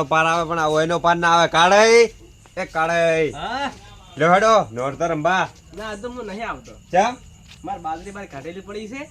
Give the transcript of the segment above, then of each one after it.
પાર આવે પણ ઓયનો પાર ના આવે. કાળઈ એ કાળઈ લ્યો હેડો નોરતા રંબા. ના તો હું નહીં આવતો. ચમ માર બાજરી બાર કાઢેલી પડી છે.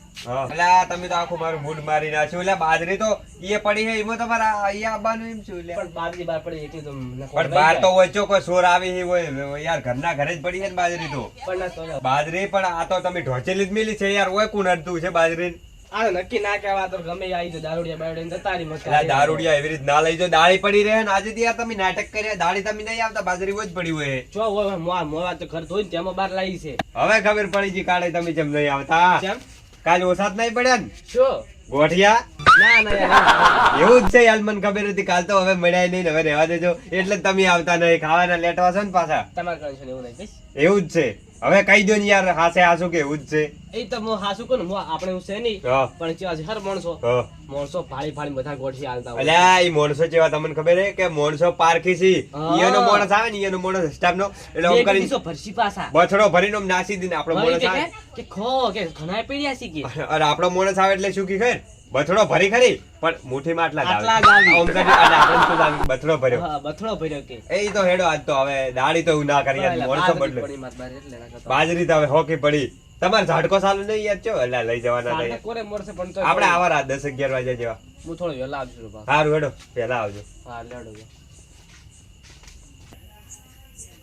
અલ્યા તમે તો આખું મારું મૂડ મારી નાખ્યું. એટલે બાજરી તો ઈએ પડી છે એમાં તમારે અહીંયા આવવાનું એમ છું. પણ બાજરી બાર પડી એટલી તો પણ બાર તો વચ્ચો કોઈ સોર આવી હોય યાર. ઘરના ઘરે જ પડી છે ને બાજરી તો. પણ ના તો બાજરી પણ આ તો તમે ઢોચેલી જ મેલી છે યાર. ઓય કોણ અડતું છે બાજરી? આ નક્કી ના કહેવા તો ગમે આવી તો દારૂડિયા બારૂડિયા જતા રહી મત. દારૂડિયા એવી રીત ના લઈ જો. દાળી પડી રહે ને આજે યાર તમે નાટક કર્યા. દાળી તમે નહીં આવતા, બાજરી હોય જ પડી હોય. જો હોય મોવા તો ઘર ધોઈને તેમાં બાર લાવી છે. હવે ખબર પડી ગઈ કાળે તમે જેમ નહીં આવતા. કેમ કાલે ઓસાદ નહીં પડ્યા ને શું ગોઠિયા? ના ના યાર એવું જ છે યાર. મને ખબર હતી કાલ તો હવે મળ્યા નહીં. હવે રહેવા દેજો. એટલે જ તમે આવતા નહીં. ખાવાના લેટવા છો ને પાછા. તમારે ટેન્શન એવું નહીં. એવું જ છે. હવે કહી દો ને યાર. હાસે હાસું કે એવું જ છે. એ તો હું હાસું કહું ને આપણે હું છે નહીં. હા. પણ ચેવા છે હર માણસો હા. માણસો ફાળી ફાળી બધા ગોઠી હાલતા હોય. અલ્યા ઈ માણસો જેવા તમને ખબર છે કે માણસો પારખી છે. હા. ઈયોનો માણસ આવે ને ઈયોનો માણસ સ્ટાફ નો એટલે આમ બે કરીને દિવસો ભરસી પાછા બછડો ભરીને આમ નાસી દઈને આપણો વળી માણસ આવે. કે ખો કે ઘણા પીડ્યા છે કે અને આપણો માણસ આવે એટલે શું કી ખબર? બથડો ભરી ખરી પણ મુઠ્ઠીમાં આટલા જ આટલા જ આવે. આવી. આમ કરીને અને આપણે શું લાગે? બથડો ભર્યો. હા બથડો ભર્યો કે એ તો હેડો આજ તો હવે દાડી તો એવું ના કરી યાર. માણસો બાજરી બદલે પડી માર બાર એટલે ના કરતો. બાજરી તો હવે હોકી પડી. તમારે ઝાડકો સાલું નહીં યાદ છો? એટલે લઈ જવાના સાંજે નહીં. કોરે મોરસે પણ તો આપણે આવા રાત 10-11 વાગ્યા જેવા. હું થોડો વહેલા આવજો બા. સારું હેડો પેલા આવજો. હા લેડો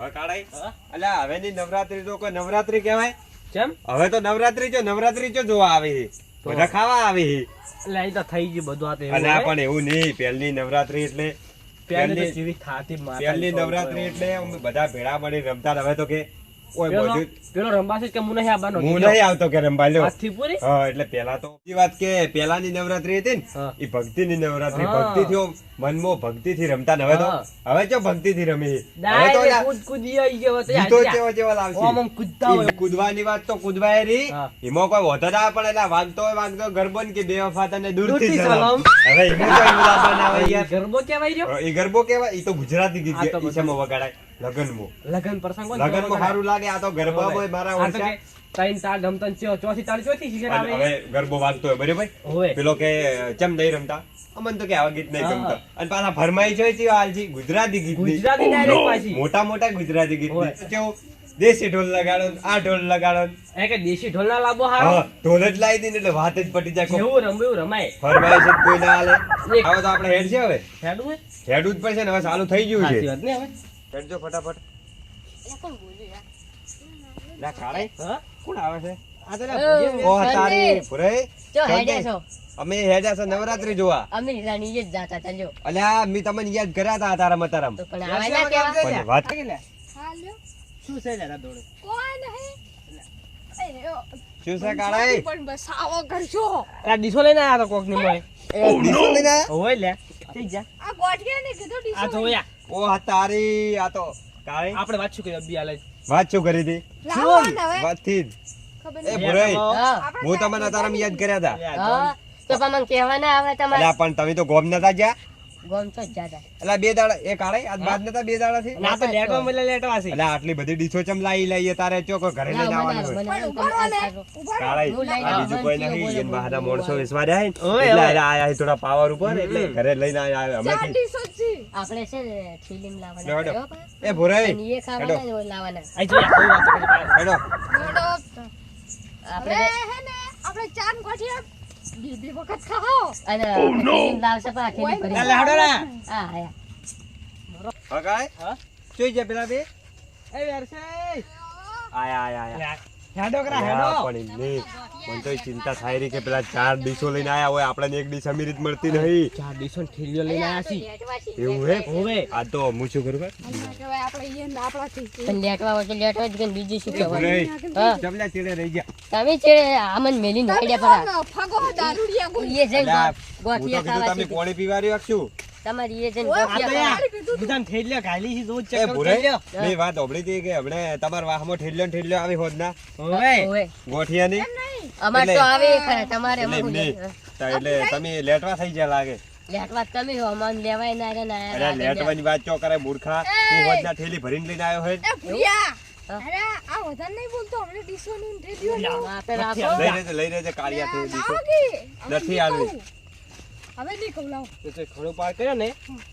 હવે કાળાઈ હા અલ્યા હવે ની નવરાત્રી તો કોઈ નવરાત્રી કહેવાય? કેમ હવે તો નવરાત્રી જો જોવા આવી છે. બધા ખાવા આવી છે. એટલે અહીં તો થઈ ગયું બધું આ તો એવું અલ્યા હોય. પણ એવું નહીં. પહેલી નવરાત્રી એટલે પહેલી તો જેવી થાતી માતાની પહેલી તો નવરાત્રી એટલે અમે બધા ભેળા મળી રમતા. હવે તો કે ઓય પેલો- બધું પેલો રંબાશે કે હું નહીં આવવાનો હું નહીં આવતો કે રમવા લ્યો. આજથી પૂરી હા એટલે પેલા તો બીજી વાત કે પેલાની નવરાત્રી હતી ને હા. એ ભક્તિની નવરાત્રી. હા. ભક્તિથી આમ મનમાં ભક્તિથી રમતા ને હવે તો હા. હવે જો ભક્તિથી રમી. હવે તો ડાયરેક્ટ યાર કૂદ કૂદી આવી ગયો તો ગીતો યાર. કેવા કેવા લાવશે. ઓમ ઓમ કૂદતા હોય. ઈ કૂદવાની વાત તો કૂદવાય રહી. હા. એમાં કોઈ વધો ના પડે. એટલે વાગતો હોય વાગતો ગરબો ને કે બે વફા તને દૂરથી દૂરથી સલામ. સલામ. હવે એમાં તો એવું લાવવાના આવે યાર. ગરબો કેવાય રહ્યો એ ગરબો કેવાય. એ તો ગુજરાતી ગીત આ તો છે. ઈશામાં વગાડાય લગનમાં. લગન પ્રસંગ હોય ને લગનમાં તો સારું લાગે. આ તો ગરબા હોય મારા આ તો ઓળખા. કે ત્રણ તાળ ગમતન ચોથી તાળ ચોથી શિખર અને આવે હવે ગરબો વાગતો હોય બરાબર. હોય પેલો કે ચમ નહીં રમતા. અમન તો કે આવા ગીત નહીં હા. ગમતા. અને પાછા ફરમાઈ છે હાલજી ગુજરાતી ગીત ગુજરાતી ડાયરેક્ટ પાછી મોટા મોટા ગુજરાતી ગીત હોય. કેવું દેશી ઢોલ લગાડો ને આ ઢોલ લગાડો ને. એ કે દેશી ઢોલ ના લાવો હારો હા ઢોલ જ લાવી દઈને એટલે વાત જ પટી જાય. જેવું રમવું રમાય ફરમાઈ છે કોઈ ના હાલે. એક- હવે તો આપણે હેડ છે. હવે હેડું હોય હેડવું જ પડશે ને. હવે ચાલુ થઈ ગયું સાચી છે. વાત ને હવે હેડજો ફટાફટ. લા કાળાઈ હા કોણ આવે છે? આ તો ઓ તારી પુરાઈ જો હેડ્યા છો અમે હેડ્યા છે નવરાત્રી જોવા. અમે રાણી જ જાતા હતા જો અલ્યા મી તમને યાદ કર્યા હતા તારા મતારામ. તો પણ આવે ના કેવા પણ વાત શું છે લેરા દોડે શું છે કાળાઈ? આ ડીસો લઈને આયા તો કોક ની મોય ડીસો લઈને આયા? હોય લે ઠીક જા આ તો યા ઓ તારી આ તો કાળાઈ આપણે વાત શું કરી અબી આલે વાત શું કરી હતી? વાતથી જ. એ ભુરાઈ હા હું તમને તારામ યાદ કર્યા હતા. હા તો પણ મને કહેવા ના આવે તમારે અલ્યા પણ તમે તો ગોમ નતા ગયા. ગોમ તો જ જાતા અલ્યા બે દાડા એ કાળાઈ આજ બાદ નતા બે દાડા થી. ના તો લેટો મળે લેટો આસી અલ્યા આટલી બધી ડીશો ચમ લઈએ તારે ચોકો ઘરે લઈને આવવાનું હોય. કાળાઈ આ બીજું કોઈ નહીં. એન બહારના માણસો વિશ્વાસ ઓય, એટલે ઓય. આયા થોડા પાવર ઉપર એટલે ઘરે લઈને આયા હમણાંથી. આપણે છે ને ફિલ્મ હેડો. લાવવાના છે, હો, એ ભુરાઈ અને એ ખાવાના ને ઓય લાવવાના આઈ જો કોઈ વાત કરી પાડે હેડો. આપણે અને ફિલ્મ લાવશે પણ આખી ભરી લે હાડો ના હા હા હા કાળાઈ હા જોઈ જા પેલા બે એ વેરસે આયા આયા આયા. હેડો કરા અલ્યા, હેડો પણ એમની મને તો ચિંતા થાય રહી કે પેલા 4 ડીશો લઈને આયા હોય આપણને એક ડીશ અમીરી જ મળતી નહીં. ચાર ડીસો ઠેલીઓ લઈને આયા છી એવું હે? હોવે આ તો હું શું કરું ભાઈ? પણ લેટવા હોય તો લેટવા જ કે બીજું શું કહેવાનું ભુરાઈ, હા ચમલા ચીડે રહી ગયા. તમે છે આમન મેલી નાખ્યા પર એ છે અલ્યા, હું તો ગોઠિયા કીધું ખાવા તમે છે પાણી પીવા રહ્યો છું. તમારી એ છે આ તો ગોઠિયા યાર બધાને ઠેલીઓ ગાલી છે રોજ એ ચક્કર ભુરાઈ, ઠેલીઓ મેં વાત સાંભળી હતી કે હમણે તમારા વાહમાં ઠેલ્યો આવી હોત ના હોવે ઓય ગોઠિયાની. અમાર તો એટલે- આવે ખરા તમારે એટલે એમાં એમની. એટલે તમે લેટવા થઈ ગયા લાગે. લેટવા તમે હો અમન લેવાય ના રે ના અરે લેટવાની વાત ચો કરે મૂર્ખા. તું હોદ ના ઠેલી ભરીને લઈને આવ્યો હોય. આપે રાખો લઈ રહેજે કાળિયા થી દીકરો. નથી આવી. હવે નહીં કહું લાવો તો તે ઘણો પાર કર્યો ને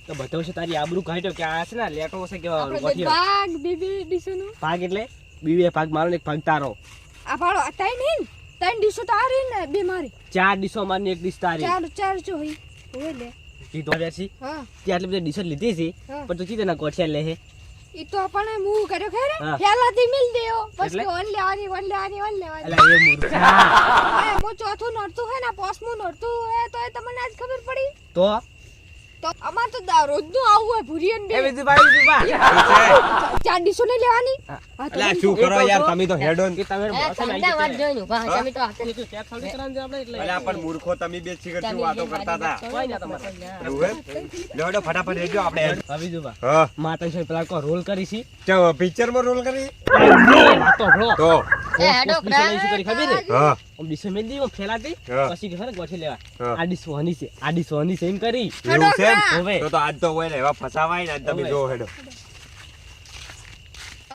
તો બધો છે તારી આબરૂ કાઢ્યો કે આ છે ને લેટો છે કેવા આપણે ગોઠિયો. ભાગ બીબી ડીશોનું ભાગ એટલે બીબે ભાગ મારો ને એક ભાગ તારો. આ ભાડો અતાઈ નહીં ત્રણ ડીશો તારી ને બે મારી 4 ડીશો મારની એક ડીશ તારી. ચાર જો હોય હોય લે કીધું આવ્યા છી હા તે આટલી બધી ડીશો લીધી છે હા. પણ તું ચીતે ના ગોઠિયા લે હે. ઈ તો આપણે મૂવ કર્યો ખરે હા. પહેલાથી મિલ દેયો એટલે? પછી ઓન લેવાની અલા એ મૂર્ખા. મો ચોથું નોરતું હે ને પાંચમું નોરતું હે તો એ તમને આજ ખબર પડી તો અમાર તો રોજનું આવું હોય ભુરિયન એ બે વિજુભાઈ ચાર ડીશો ને લેવાની હા. હા તો અલા શું કરો યાર તમે તો હેડો ને. કે તમે એ કાંદા વાત જોઈને ઊભા હતા. તમે તો હાથે તું ચેક થોડી કરાવવાનું છે આપણે એટલે. અલા પણ મૂર્ખો તમે બે શિખર શું વાતો કરતા હતા કોઈ ના તમારે. એવું એમ? લેવડો ફટાફટ હેડજો આપણે હેડ. હા વિજુભા હા માતા છે પેલા કો રોલ કરી છી ચાલો પિક્ચર માં રોલ કરી વાતો ભળો તો એ હેડો ડીશો કરી ખબર હે હા આમ ડીશો મેલ દી ફેલાતી હા. પછી કે ગોઠી લેવા હા. આ ડીશ વાની છે આ ડીશ વાની છે એમ કરી એવું છે એમ? હવે તો આજ તો હોય ને એવા ફસાવાય ને આજ તમે હવે. જો હેડો